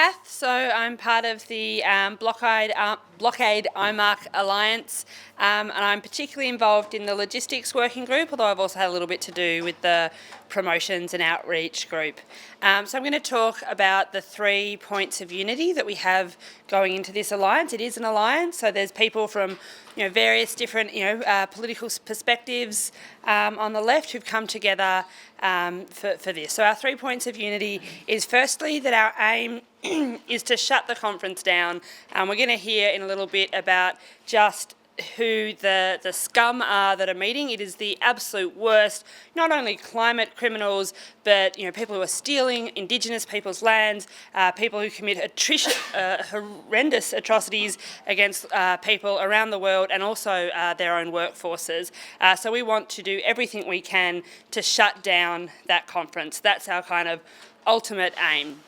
Kath, so I'm part of the Blocade IMARC Alliance, and I'm particularly involved in the logistics working group, although I've also had a little bit to do with the promotions and outreach group. So I'm going to talk about the 3 points of unity that we have going into this alliance. It is an alliance, so there's people from various different political perspectives on the left who've come together for this. So our 3 points of unity is firstly that our aim is to shut the conference down. We're going to hear in a little bit about just who the scum are that are meeting. It is the absolute worst, not only climate criminals, but people who are stealing Indigenous people's lands, people who commit horrendous atrocities against people around the world and also their own workforces. So we want to do everything we can to shut down that conference. That's our kind of ultimate aim.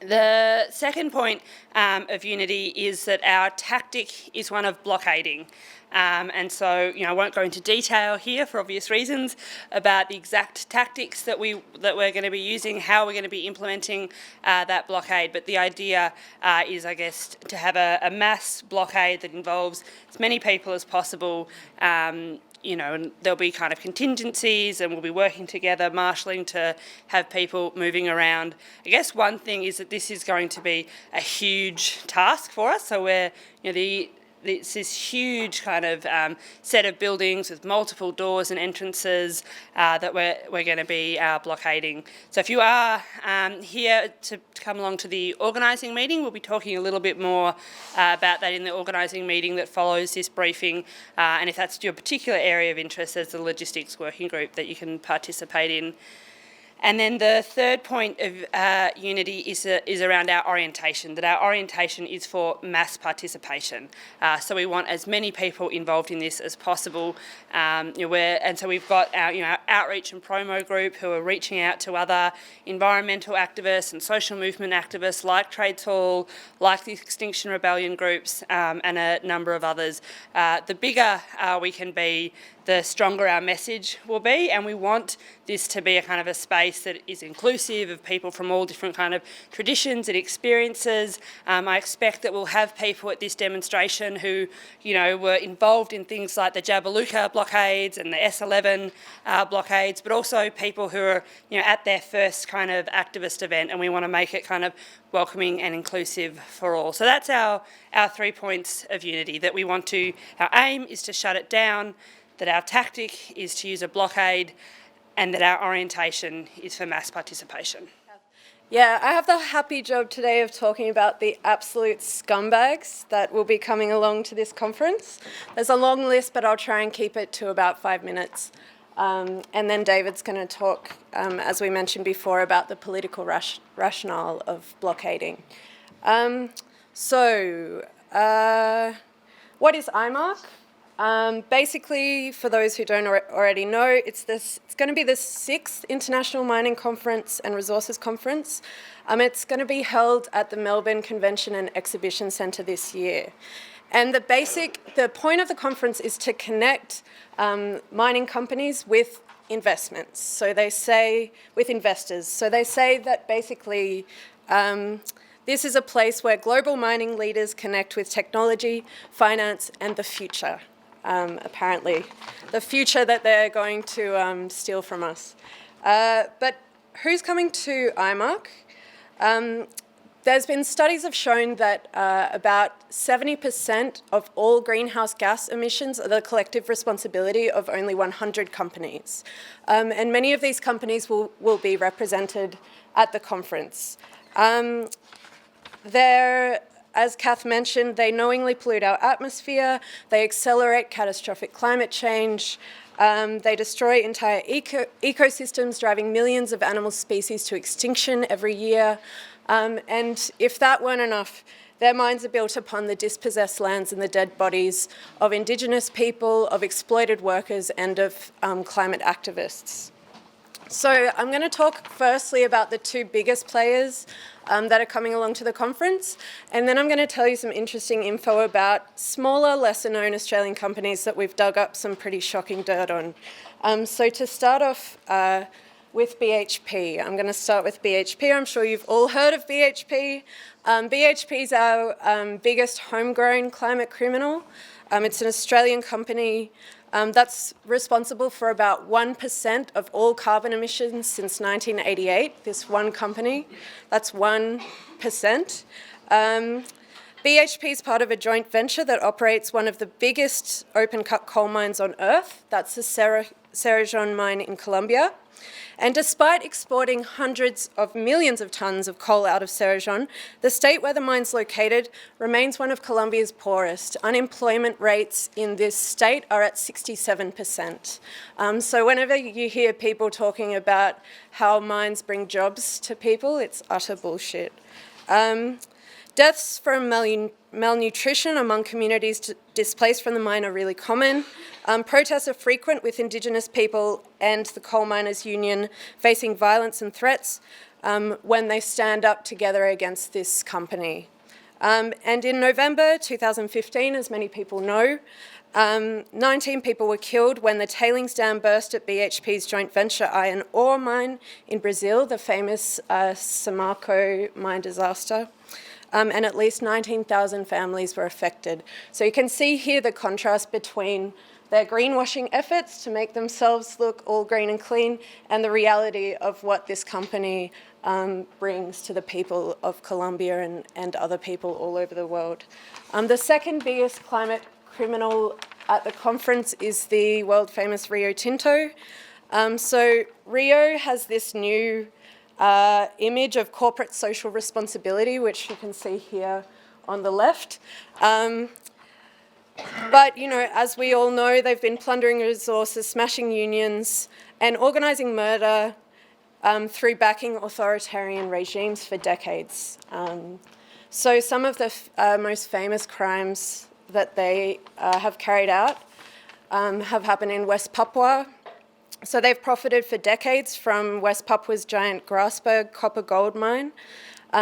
The second point of unity is that our tactic is one of blockading. And so, I won't go into detail here for obvious reasons about the exact tactics that we're going to be using, how we're going to be implementing that blockade. But the idea is, I guess, to have a mass blockade that involves as many people as possible. And there'll be kind of contingencies and we'll be working together, marshalling to have people moving around. I guess one thing is that this is going to be a huge task for us. So it's this huge kind of set of buildings with multiple doors and entrances that we're going to be blockading. So if you are here to come along to the organising meeting, we'll be talking a little bit more about that in the organising meeting that follows this briefing. And if that's your particular area of interest, there's the logistics working group that you can participate in. And then the third point of unity is around our orientation, that our orientation is for mass participation. So we want as many people involved in this as possible. And so we've got our outreach and promo group who are reaching out to other environmental activists and social movement activists like Trades Hall, like the Extinction Rebellion groups, and a number of others. The bigger we can be, the stronger our message will be, and we want this to be a kind of a space that is inclusive of people from all different kind of traditions and experiences. I expect that we'll have people at this demonstration who, were involved in things like the Jabiluka blockades and the S11 blockades, but also people who are, at their first kind of activist event, and we want to make it kind of welcoming and inclusive for all. So that's our 3 points of unity, that we want to, our aim is to shut it down, that our tactic is to use a blockade, and that our orientation is for mass participation. Yeah, I have the happy job today of talking about the absolute scumbags that will be coming along to this conference. There's a long list, but I'll try and keep it to about 5 minutes. And then David's going to talk, as we mentioned before, about the political rationale of blockading. What is IMARC? Basically, for those who don't already know, it's going to be the 6th International Mining Conference and Resources Conference. It's going to be held at the Melbourne Convention and Exhibition Centre this year. And the point of the conference is to connect mining companies with investments. So they say, with investors. So they say that basically this is a place where global mining leaders connect with technology, finance, and the future. Apparently, the future that they're going to steal from us. But who's coming to IMARC? There's been studies have shown that about 70% of all greenhouse gas emissions are the collective responsibility of only 100 companies. And many of these companies will be represented at the conference. As Kath mentioned, they knowingly pollute our atmosphere, they accelerate catastrophic climate change, they destroy entire ecosystems, driving millions of animal species to extinction every year. And if that weren't enough, their mines are built upon the dispossessed lands and the dead bodies of Indigenous people, of exploited workers, and of climate activists. So I'm going to talk firstly about the 2 biggest players that are coming along to the conference, and then I'm going to tell you some interesting info about smaller, lesser-known Australian companies that we've dug up some pretty shocking dirt on. So to start off, with BHP. I'm going to start with BHP. I'm sure you've all heard of BHP. BHP is our biggest homegrown climate criminal. It's an Australian company that's responsible for about 1% of all carbon emissions since 1988, this one company. That's 1%. BHP is part of a joint venture that operates one of the biggest open-cut coal mines on Earth. That's the Cerrejón mine in Colombia. And despite exporting hundreds of millions of tonnes of coal out of Cerrejón, the state where the mine's located remains one of Colombia's poorest. Unemployment rates in this state are at 67%. So whenever you hear people talking about how mines bring jobs to people, it's utter bullshit. Deaths from malnutrition among communities displaced from the mine are really common. Protests are frequent with Indigenous people and the Coal Miners' Union facing violence and threats when they stand up together against this company. And in November 2015, as many people know, 19 people were killed when the tailings dam burst at BHP's joint venture iron ore mine in Brazil, the famous Samarco mine disaster. And at least 19,000 families were affected. So you can see here the contrast between their greenwashing efforts to make themselves look all green and clean and the reality of what this company brings to the people of Colombia and other people all over the world. The second biggest climate criminal at the conference is the world-famous Rio Tinto. So Rio has this new image of corporate social responsibility, which you can see here on the left. But, you know, as we all know, they've been plundering resources, smashing unions, and organising murder through backing authoritarian regimes for decades. So some of the most famous crimes that they have carried out have happened in West Papua. So they've profited for decades from West Papua's giant Grasberg copper gold mine,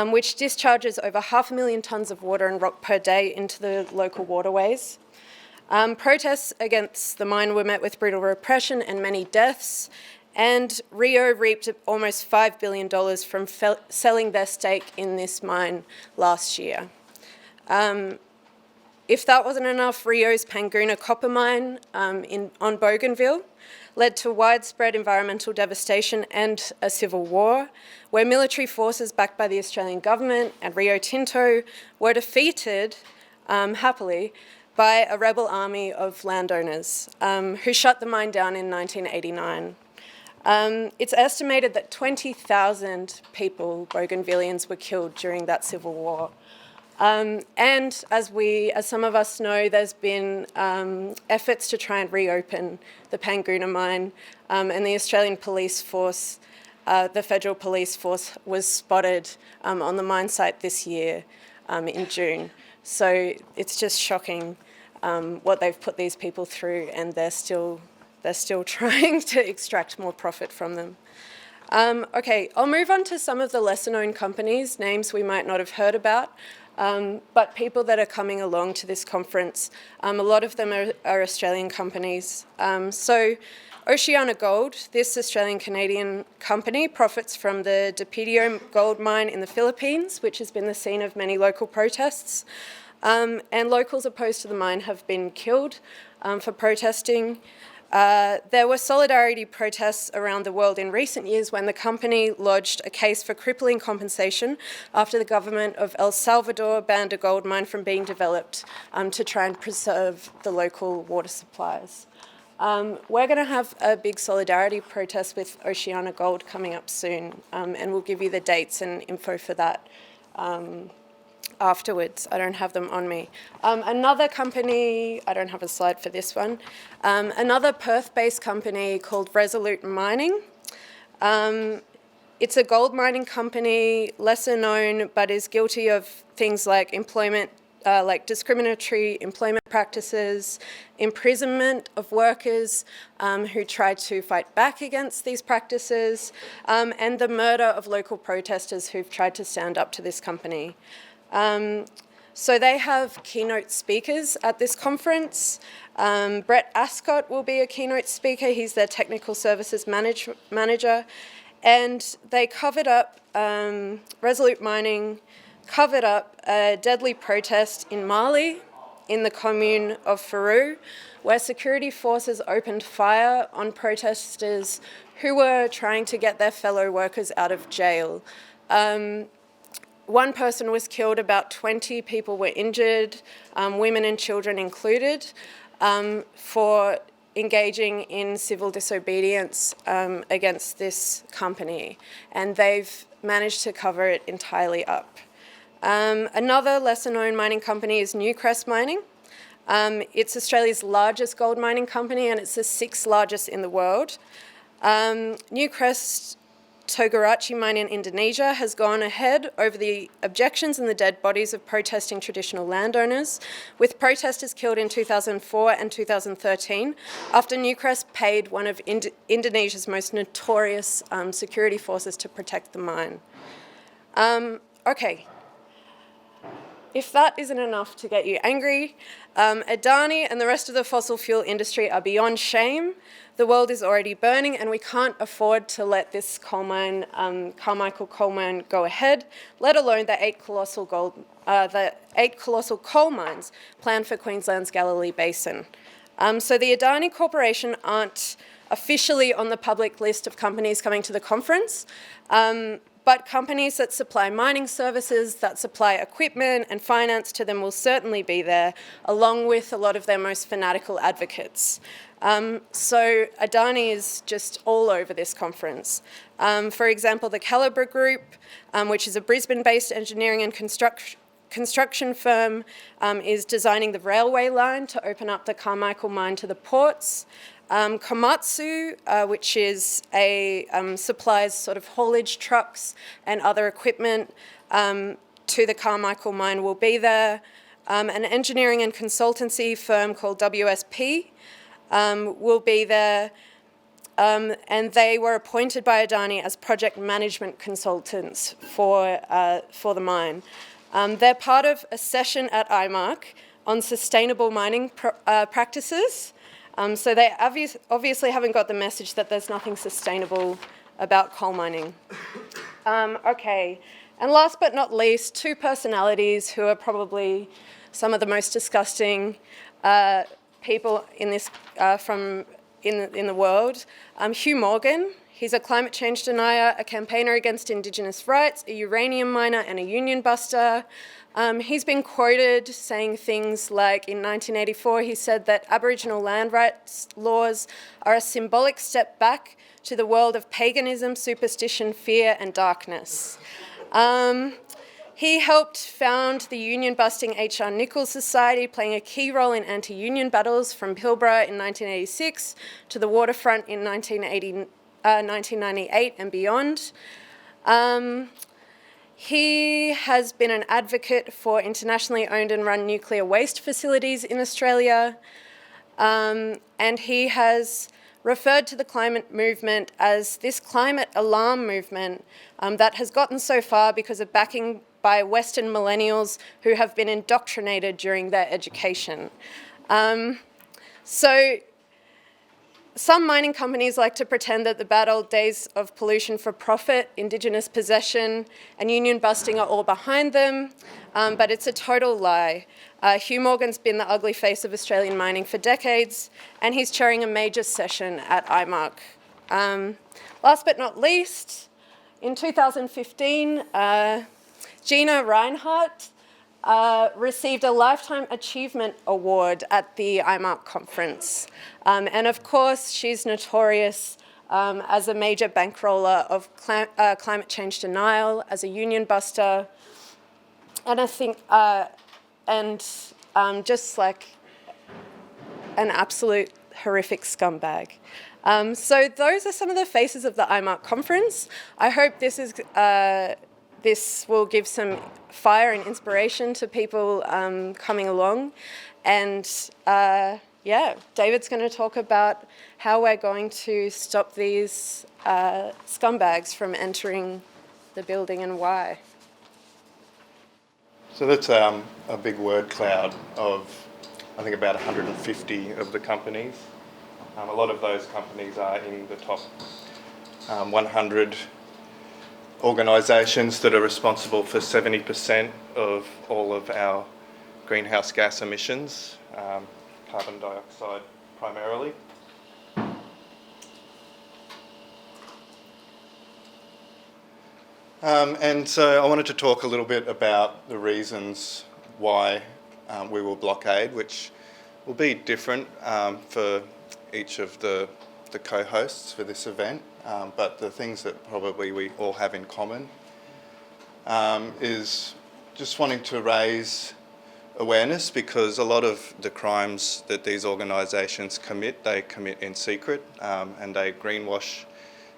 which discharges over 500,000 tonnes of water and rock per day into the local waterways. Protests against the mine were met with brutal repression and many deaths, and Rio reaped almost $5 billion from selling their stake in this mine last year. If that wasn't enough, Rio's Panguna copper mine on Bougainville led to widespread environmental devastation and a civil war, where military forces backed by the Australian government and Rio Tinto were defeated, happily, by a rebel army of landowners who shut the mine down in 1989. It's estimated that 20,000 people, Bougainvilleans, were killed during that civil war. And as some of us know, there's been efforts to try and reopen the Panguna mine, and the Australian police force, the federal police force, was spotted on the mine site this year in June. So it's just shocking what they've put these people through, and they're still trying to extract more profit from them. Okay, I'll move on to some of the lesser-known companies, names we might not have heard about. But people that are coming along to this conference, a lot of them are Australian companies. So Oceania Gold, this Australian-Canadian company, profits from the Depidio gold mine in the Philippines, which has been the scene of many local protests. And locals opposed to the mine have been killed for protesting. There were solidarity protests around the world in recent years when the company lodged a case for crippling compensation after the government of El Salvador banned a gold mine from being developed to try and preserve the local water supplies. We're going to have a big solidarity protest with Oceania Gold coming up soon, and we'll give you the dates and info for that afterwards. I don't have them on me. Another company, I don't have a slide for this one, another Perth-based company called Resolute Mining. It's a gold mining company, lesser known, but is guilty of things like employment, like discriminatory employment practices, imprisonment of workers who try to fight back against these practices, and the murder of local protesters who've tried to stand up to this company. So they have keynote speakers at this conference. Brett Ascott will be a keynote speaker. He's their technical services manager. And they covered up, Resolute Mining covered up a deadly protest in Mali, in the commune of Furou, where security forces opened fire on protesters who were trying to get their fellow workers out of jail. One person was killed, about 20 people were injured, women and children included, for engaging in civil disobedience against this company. And they've managed to cover it entirely up. Another lesser-known mining company is Crest Mining. It's Australia's largest gold mining company, and it's the 6th largest in the world. Crest Togarachi mine in Indonesia has gone ahead over the objections and the dead bodies of protesting traditional landowners, with protesters killed in 2004 and 2013 after Newcrest paid one of Indonesia's most notorious security forces to protect the mine. Okay. If that isn't enough to get you angry, Adani and the rest of the fossil fuel industry are beyond shame. The world is already burning, and we can't afford to let this coal mine, Carmichael coal mine, go ahead, let alone the 8 colossal coal mines planned for Queensland's Galilee Basin. So the Adani Corporation aren't officially on the public list of companies coming to the conference, but companies that supply mining services, that supply equipment and finance to them will certainly be there, along with a lot of their most fanatical advocates. So Adani is just all over this conference. For example, the Calibre Group, which is a Brisbane-based engineering and construction firm, is designing the railway line to open up the Carmichael mine to the ports. Komatsu, which is supplies sort of haulage trucks and other equipment to the Carmichael mine, will be there. An engineering and consultancy firm called WSP will be there, and they were appointed by Adani as project management consultants for the mine. They're part of a session at IMARC on sustainable mining practices. So they obviously haven't got the message that there's nothing sustainable about coal mining. Okay, and last but not least, 2 personalities who are probably some of the most disgusting people in this in the world. Hugh Morgan, he's a climate change denier, a campaigner against Indigenous rights, a uranium miner, and a union buster. He's been quoted saying things like, in 1984, he said that Aboriginal land rights laws are a symbolic step back to the world of paganism, superstition, fear, and darkness. He helped found the union-busting H.R. Nichols Society, playing a key role in anti-union battles from Pilbara in 1986 to the waterfront in 1998 and beyond. He has been an advocate for internationally owned and run nuclear waste facilities in Australia, and he has referred to the climate movement as this climate alarm movement that has gotten so far because of backing by Western millennials who have been indoctrinated during their education. So some mining companies like to pretend that the bad old days of pollution for profit, Indigenous possession, and union busting are all behind them, but it's a total lie. Hugh Morgan's been the ugly face of Australian mining for decades, and he's chairing a major session at IMARC. Last but not least, in 2015, Gina Rinehart received a Lifetime Achievement Award at the IMARC conference. And of course, she's notorious as a major bankroller of climate change denial, as a union buster, and I think, just like an absolute horrific scumbag. So those are some of the faces of the IMARC conference. I hope this will give some fire and inspiration to people coming along. And David's going to talk about how we're going to stop these scumbags from entering the building and why. So that's a big word cloud of I think about 150 of the companies. A lot of those companies are in the top 100 organisations that are responsible for 70% of all of our greenhouse gas emissions, carbon dioxide primarily. And so I wanted to talk a little bit about the reasons why we will blockade, which will be different for each of the co-hosts for this event, but the things that probably we all have in common is just wanting to raise awareness, because a lot of the crimes that these organisations commit, they commit in secret, and they greenwash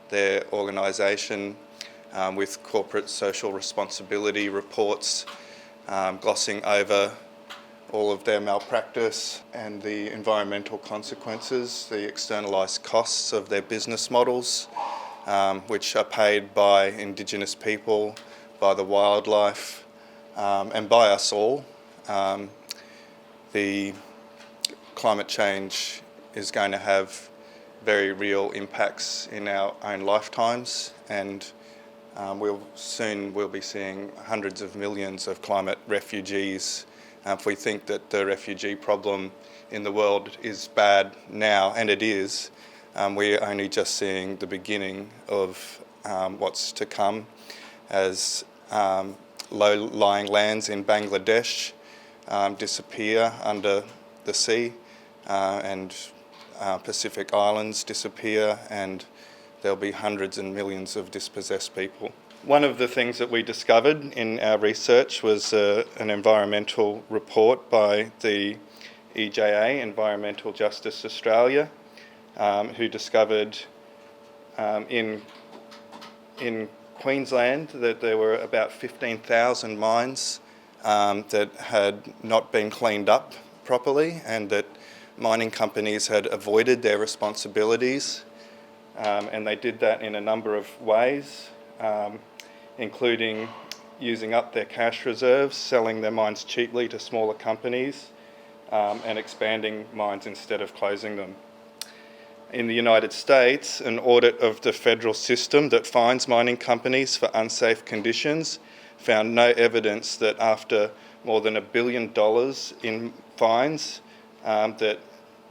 their organisation with corporate social responsibility reports, glossing over all of their malpractice and the environmental consequences, the externalised costs of their business models, which are paid by Indigenous people, by the wildlife, and by us all. The climate change is going to have very real impacts in our own lifetimes, and we'll be seeing hundreds of millions of climate refugees. If we think that the refugee problem in the world is bad now, and it is, we're only just seeing the beginning of what's to come, as low-lying lands in Bangladesh disappear under the sea, and Pacific Islands disappear, and there'll be hundreds and millions of dispossessed people. One of the things that we discovered in our research was an environmental report by the EJA, Environmental Justice Australia, who discovered in Queensland that there were about 15,000 mines that had not been cleaned up properly, and that mining companies had avoided their responsibilities, and they did that in a number of ways, including using up their cash reserves, selling their mines cheaply to smaller companies, and expanding mines instead of closing them. In the United States, an audit of the federal system that fines mining companies for unsafe conditions found no evidence that after more than $1 billion in fines, that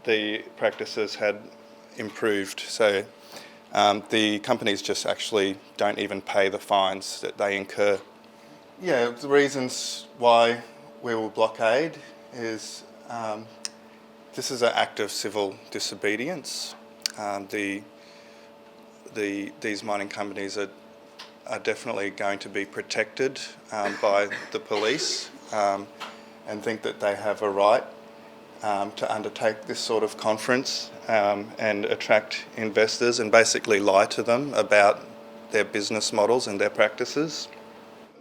the practices had improved. So the companies just actually don't even pay the fines that they incur. Yeah, the reasons why we will blockade is this is an act of civil disobedience. These mining companies are definitely going to be protected by the police, and think that they have a right to undertake this sort of conference and attract investors and basically lie to them about their business models and their practices.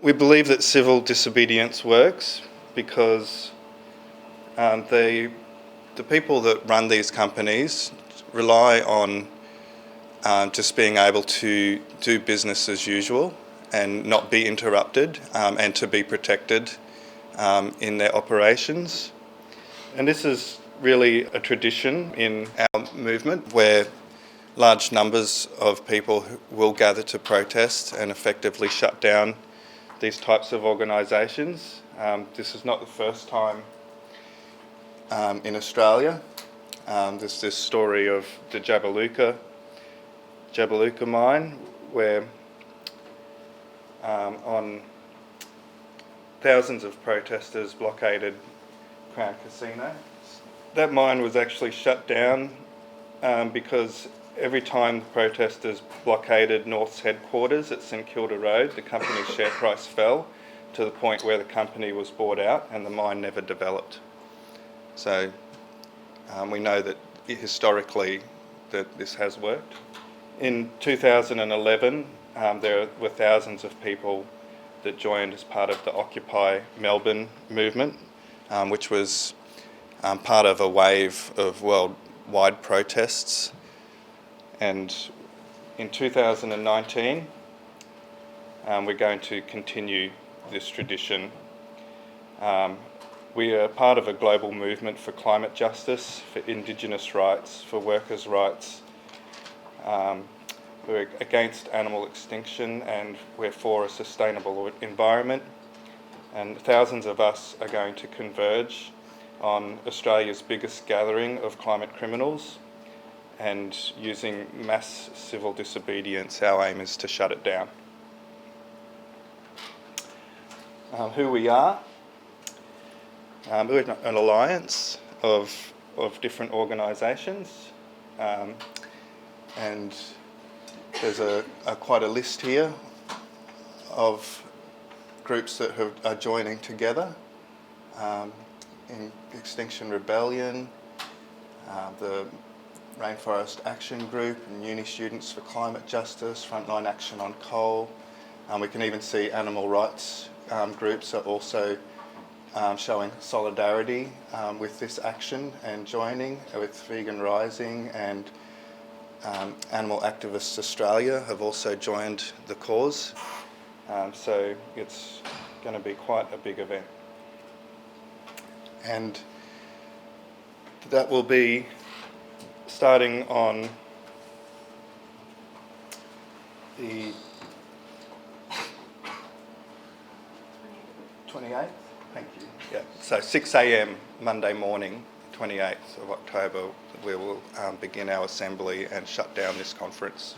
We believe that civil disobedience works because the people that run these companies rely on just being able to do business as usual and not be interrupted, and to be protected in their operations. And this is really a tradition in our movement, where large numbers of people will gather to protest and effectively shut down these types of organisations. This is not the first time in Australia. There's this story of the Jabiluka mine, where on thousands of protesters blockaded Crown Casino. That mine was actually shut down because every time the protesters blockaded North's headquarters at St Kilda Road, the company's share price fell to the point where the company was bought out and the mine never developed. So we know that historically that this has worked. In 2011, there were thousands of people that joined as part of the Occupy Melbourne movement, which was part of a wave of worldwide protests. And in 2019, we're going to continue this tradition. We are part of a global movement for climate justice, for Indigenous rights, for workers' rights. We're against animal extinction and we're for a sustainable environment. And thousands of us are going to converge on Australia's biggest gathering of climate criminals, and using mass civil disobedience, our aim is to shut it down. Who we are? We're an alliance of different organisations, and there's quite a list here of groups that are joining together. In Extinction Rebellion, the Rainforest Action Group, and Uni Students for Climate Justice, Frontline Action on Coal. We can even see animal rights groups are also showing solidarity with this action and joining, with Vegan Rising, and Animal Activists Australia have also joined the cause. So it's going to be quite a big event. And that will be starting on the 28th? Thank you. Yeah. So 6 a.m. Monday morning, 28th of October, we will begin our assembly and shut down this conference.